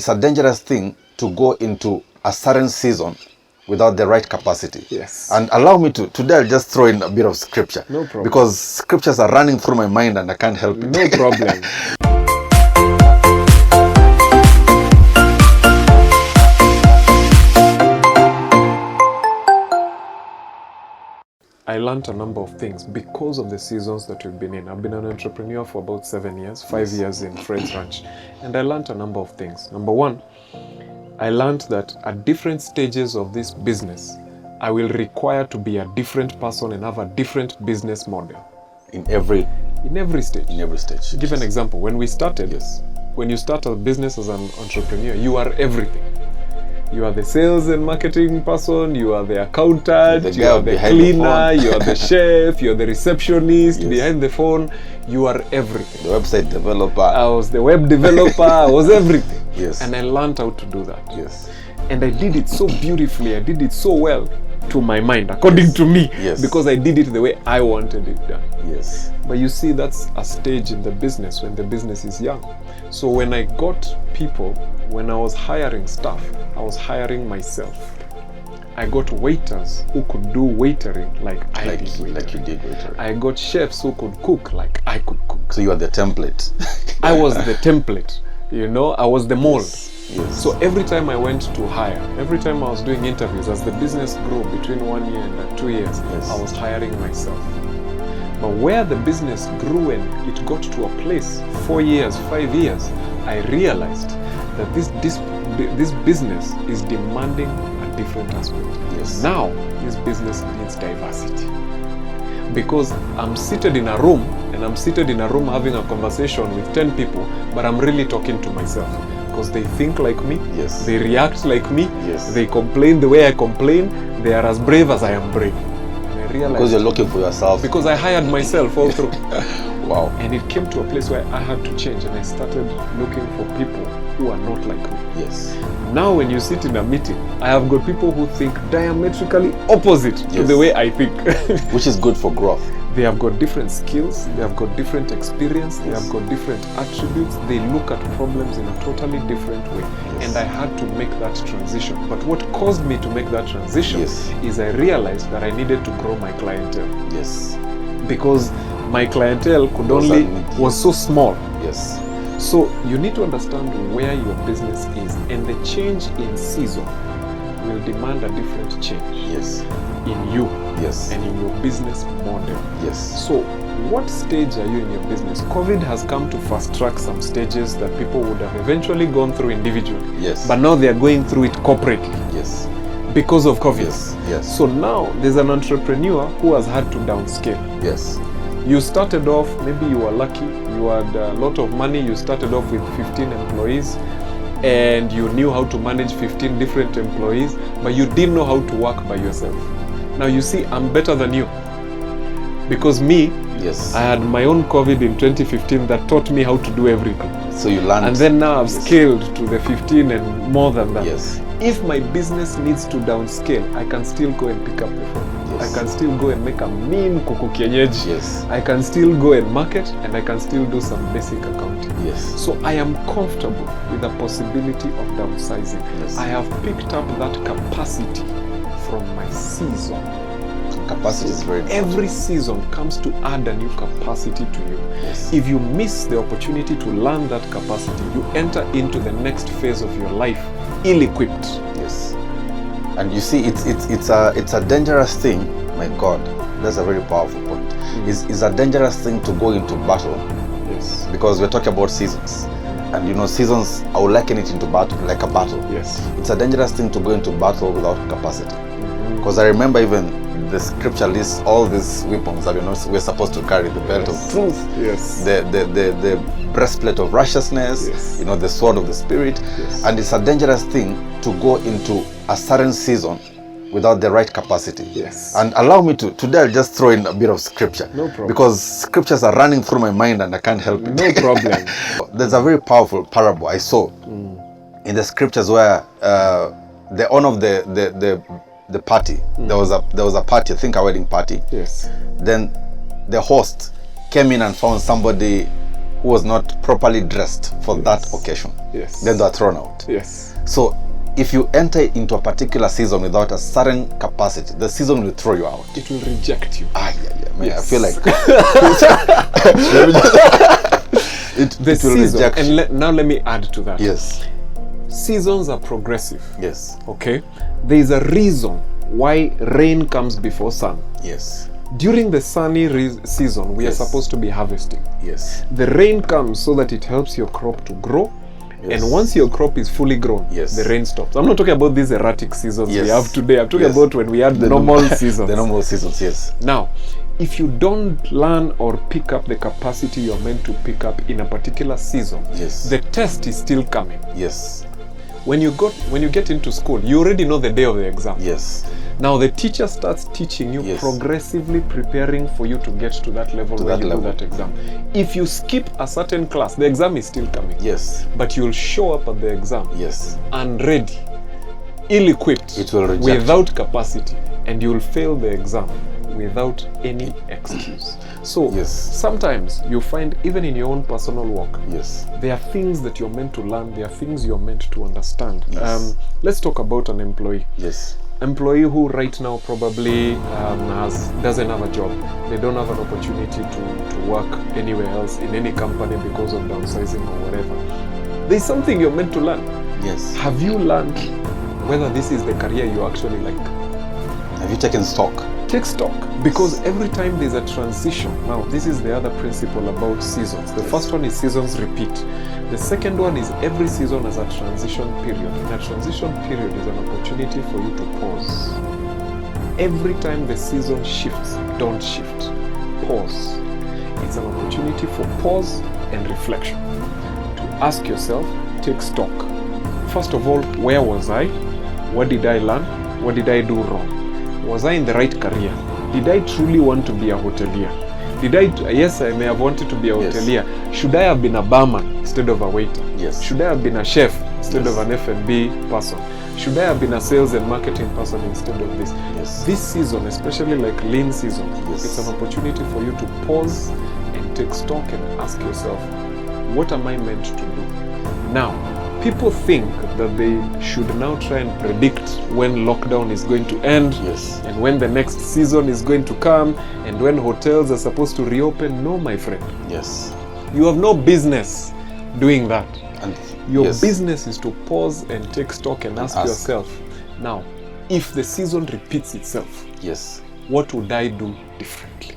it's a dangerous thing to go into a certain season without the right capacity. Yes. And allow me today I'll just throw in a bit of scripture. No problem. Because scriptures are running through my mind and I can't help it. No problem. I learned a number of things because of the seasons that we've been in. I've been an entrepreneur for about 7 years, 5 years in Fred's Ranch. And I learned a number of things. Number one, I learned that at different stages of this business, I will require to be a different person and have a different business model. In every stage. In every stage. Give an example. When we started, Yes. when you start a business as an entrepreneur, you are everything. You are the sales and marketing person, you are the accountant, you are the cleaner, you are the chef, you are the receptionist, behind the phone, you are everything. The website developer. I was the web developer, I was everything. Yes. And I learned how to do that. Yes. And I did it so beautifully, I did it so well to my mind, according to me, because I did it the way I wanted it done. Yes. But you see, that's a stage in the business when the business is young. So when I got people, when I was hiring staff, I was hiring myself. I got waiters who could do waitering like I did waitering. Like you did waitering. I got chefs who could cook like I could cook. So you are the template. I was the template, you know, I was the mold. Yes. So every time I went to hire, every time I was doing interviews, as the business grew between 1 year and 2 years, I was hiring myself. But where the business grew and it got to a place, 4 years, 5 years, I realized that this business is demanding a different aspect. Yes. Now, this business needs diversity. Because I'm seated in a room, and I'm seated in a room having a conversation with 10 people, but I'm really talking to myself. Because they think like me, they react like me, they complain the way I complain, they are as brave as I am brave. And I realized because you're looking for yourself. Because I hired myself all through. Wow. And it came to a place where I had to change, and I started looking for people who are not like me. Yes. Now when you sit in a meeting, I have got people who think diametrically opposite to the way I think. Which is good for growth. They have got different skills, they have got different experience, they have got different attributes, they look at problems in a totally different way. And I had to make that transition. But what caused me to make that transition is I realized that I needed to grow my clientele. Yes. Because my clientele was so small. Yes. So you need to understand where your business is, and the change in season will demand a different change. Yes. In you. Yes. And in your business model. Yes. So what stage are you in your business? COVID has come to fast track some stages that people would have eventually gone through individually. Yes. But now they are going through it corporately. Yes. Because of COVID. Yes. Yes. So now there's an entrepreneur who has had to downscale. Yes. You started off, maybe you were lucky, you had a lot of money, you started off with 15 employees and you knew how to manage 15 different employees, but you didn't know how to work by yourself. Now you see, I'm better than you. Because me, I had my own COVID in 2015 that taught me how to do everything. So you learned. And then now I've scaled to the 15 and more than that. Yes. If my business needs to downscale, I can still go and pick up the phone. I can still go and make a mean kuku kienyeji. Yes. I can still go and market, and I can still do some basic accounting. Yes. So I am comfortable with the possibility of downsizing. Yes. I have picked up that capacity from my season. Capacity is very important. Every season comes to add a new capacity to you. Yes. If you miss the opportunity to learn that capacity, you enter into the next phase of your life ill-equipped. Yes. And you see, it's a dangerous thing. My God, that's a very powerful point. It's a dangerous thing to go into battle. Yes. Because we're talking about seasons, and you know, seasons, I would liken it into battle, like a battle. Yes. It's a dangerous thing to go into battle without capacity. Because I remember even the scripture lists all these weapons that we're supposed to carry: the belt of truth, the breastplate of righteousness, you know, the sword of the spirit. And it's a dangerous thing to go into a certain season without the right capacity. Yes. And allow me today I'll just throw in a bit of scripture. No problem. Because scriptures are running through my mind and I can't help it. No problem. There's a very powerful parable I saw in the scriptures where the owner of the party, there was a party, I think a wedding party. Yes. Then the host came in and found somebody who was not properly dressed for that occasion. Yes. then they are thrown out. Yes. So if you enter into a particular season without a certain capacity, the season will throw you out. It will reject you. Yeah. Man, Yes. I feel like it The will season, reject you. and now let me add to that. Yes. Seasons are progressive. Yes. Okay? There is a reason why rain comes before sun. Yes. During the sunny season, we Yes. are supposed to be harvesting. Yes. The rain comes so that it helps your crop to grow. Yes. And once your crop is fully grown, Yes. the rain stops. I'm not talking about these erratic seasons we Yes. have today. I'm talking Yes. about when we had the normal seasons. The normal seasons, yes. Now, if you don't learn or pick up the capacity you're meant to pick up in a particular season, Yes. the test is still coming. Yes. When you get into school, you already know the day of the exam. Yes. Now the teacher starts teaching you, Yes. progressively preparing for you to get to that level where that you level. do that exam. If you skip a certain class, the exam is still coming. Yes. But you'll show up at the exam Yes. unready, ill-equipped, It will reject without capacity, and you'll fail the exam without any excuse. So Yes. sometimes you find, even in your own personal walk, Yes. there are things that you're meant to learn, there are things you're meant to understand. Yes. Let's talk about an employee. Yes. Employee who right now probably doesn't have a job. They don't have an opportunity to work anywhere else in any company because of downsizing or whatever. There's something you're meant to learn. Yes. Have you learned whether this is the career you actually like? Have you taken stock? Take stock, because every time there's a transition. Now, this is the other principle about seasons. The first one is seasons repeat. The second one is every season has a transition period. And a transition period is an opportunity for you to pause. Every time the season shifts, don't shift. Pause. It's an opportunity for pause and reflection. To ask yourself, take stock. First of all, where was I? What did I learn? What did I do wrong? Was I in the right career? Did I truly want to be a hotelier? Yes, I may have wanted to be a Yes. hotelier. Should I have been a barman instead of a waiter? Yes. Should I have been a chef instead Yes. of an F&B person? Should I have been a sales and marketing person instead of this? Yes. This season, especially like lean season, Yes. it's an opportunity for you to pause and take stock and ask yourself, what am I meant to do? Now, people think that they should now try and predict when lockdown is going to end, Yes. and when the next season is going to come, and when hotels are supposed to reopen. No, my friend. Yes. You have no business doing that. And Your yes. business is to pause and take stock and ask ask. yourself, now, if the season repeats itself, Yes. what would I do differently?